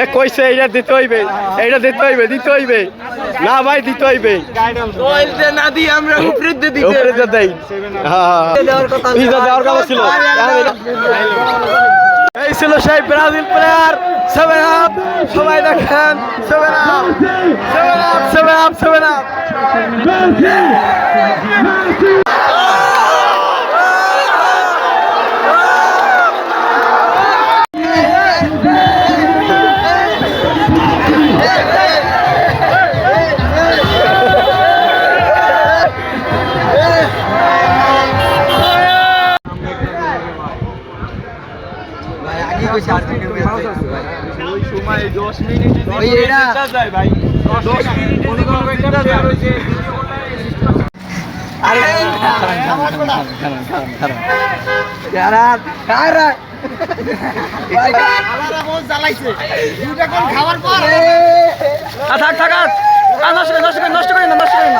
এ কইছে এইটা দিতে হইবে, এইটা দিতে হইবে, দিতে হইবে না ভাই, দিতে হইবে না দিয়ে আমরা উপরে দিতে উপরে তো দেই। হ্যাঁ দেওয়ার কথা ছিল। এই ছিল সেই ব্রাজিল প্লেয়ার 7 আপ। সবাই দেখেন 7 আপ, 7 আপ, 7 আপ, 7 আপ। নষ্ট করেন না।